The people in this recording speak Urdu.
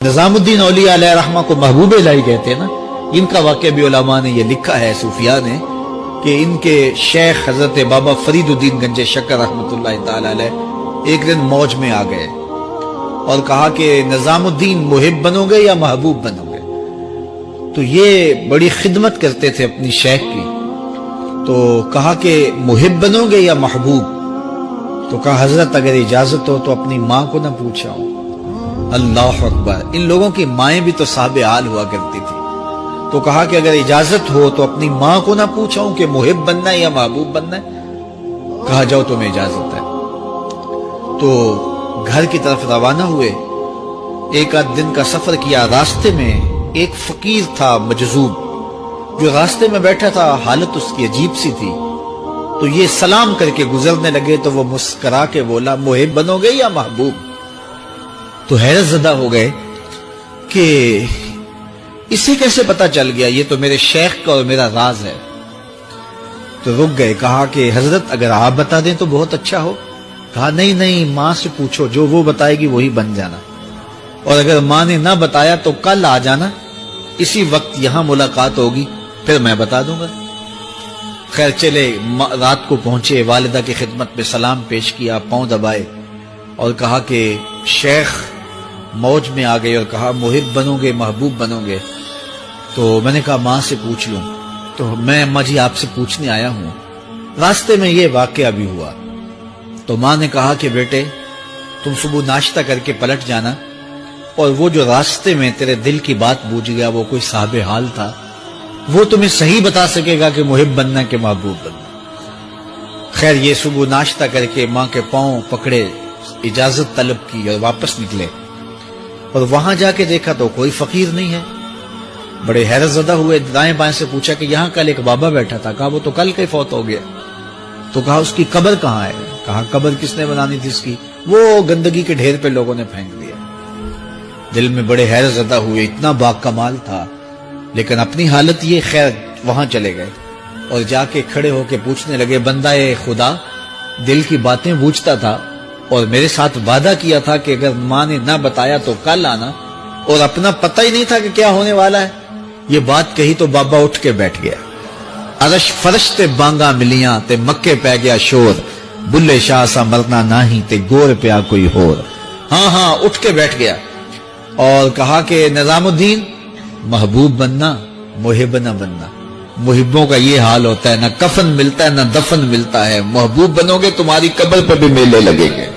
نظام الدین اولیاء علیہ رحمہ کو محبوب الہی کہتے ہیں نا. ان کا واقعہ بھی علماء نے یہ لکھا ہے، صوفیاء نے، کہ ان کے شیخ حضرت بابا فرید الدین گنج شکر رحمۃ اللہ تعالی علیہ ایک دن موج میں آ گئے اور کہا کہ نظام الدین محب بنو گے یا محبوب بنو گے؟ تو یہ بڑی خدمت کرتے تھے اپنی شیخ کی، تو کہا کہ محب بنو گے یا محبوب؟ تو کہا حضرت اگر اجازت ہو تو اپنی ماں کو نہ پوچھاؤں. اللہ اکبر! ان لوگوں کی مائیں بھی تو صاحب حال ہوا کرتی تھی. تو کہا کہ اگر اجازت ہو تو اپنی ماں کو نہ پوچھاؤں کہ محب بننا ہے یا محبوب بننا ہے؟ کہا جاؤ تمہیں اجازت ہے. تو گھر کی طرف روانہ ہوئے. ایک آدھ دن کا سفر کیا. راستے میں ایک فقیر تھا مجذوب، جو راستے میں بیٹھا تھا. حالت اس کی عجیب سی تھی. تو یہ سلام کر کے گزرنے لگے تو وہ مسکرا کے بولا محب بنو گے یا محبوب؟ تو حیرت زدہ ہو گئے کہ اسے کیسے پتا چل گیا، یہ تو میرے شیخ کا اور میرا راز ہے. تو رک گئے. کہا کہ حضرت اگر آپ بتا دیں تو بہت اچھا ہو. کہا نہیں ماں سے پوچھو، جو وہ بتائے گی وہی بن جانا، اور اگر ماں نے نہ بتایا تو کل آ جانا، اسی وقت یہاں ملاقات ہوگی، پھر میں بتا دوں گا. خیر چلے. رات کو پہنچے، والدہ کی خدمت میں سلام پیش کیا، پاؤں دبائے اور کہا کہ شیخ موج میں آ گئے اور کہا محب بنو گے محبوب بنو گے؟ تو میں نے کہا ماں سے پوچھ لوں. تو میں اماں جی آپ سے پوچھنے آیا ہوں، راستے میں یہ واقعہ بھی ہوا. تو ماں نے کہا کہ بیٹے تم صبح ناشتہ کر کے پلٹ جانا، اور وہ جو راستے میں تیرے دل کی بات بوجھ گیا وہ کوئی صاحب حال تھا، وہ تمہیں صحیح بتا سکے گا کہ محب بننا کہ محبوب بننا. خیر یہ صبح ناشتہ کر کے ماں کے پاؤں پکڑے، اجازت طلب کی اور واپس نکلے. اور وہاں جا کے دیکھا تو کوئی فقیر نہیں ہے. بڑے حیرت زدہ ہوئے. دائیں بائیں سے پوچھا کہ یہاں کل ایک بابا بیٹھا تھا. کہا وہ تو کل کے فوت ہو گیا. تو کہا اس کی قبر کہاں ہے؟ کہا قبر کس نے بنانی تھی اس کی؟ وہ گندگی کے ڈھیر پہ لوگوں نے پھینک دیا. دل میں بڑے حیرت زدہ ہوئے. اتنا با کمال تھا، لیکن اپنی حالت یہ. خیر وہاں چلے گئے اور جا کے کھڑے ہو کے پوچھنے لگے بندہ خدا دل کی باتیں بوجھتا تھا اور میرے ساتھ وعدہ کیا تھا کہ اگر ماں نے نہ بتایا تو کل آنا، اور اپنا پتہ ہی نہیں تھا کہ کیا ہونے والا ہے. یہ بات کہی تو بابا اٹھ کے بیٹھ گیا. عرش فرش تے بانگا ملیاں تے مکے پہ گیا شور، بلے شاہ سا مرنا نہیں تے گور پیا کوئی ہور. ہاں اٹھ کے بیٹھ گیا اور کہا کہ نظام الدین محبوب بننا محب نہ بننا. محبوں کا یہ حال ہوتا ہے، نہ کفن ملتا ہے نہ دفن ملتا ہے. محبوب بنو گے تمہاری قبر پہ بھی میلے لگیں گے.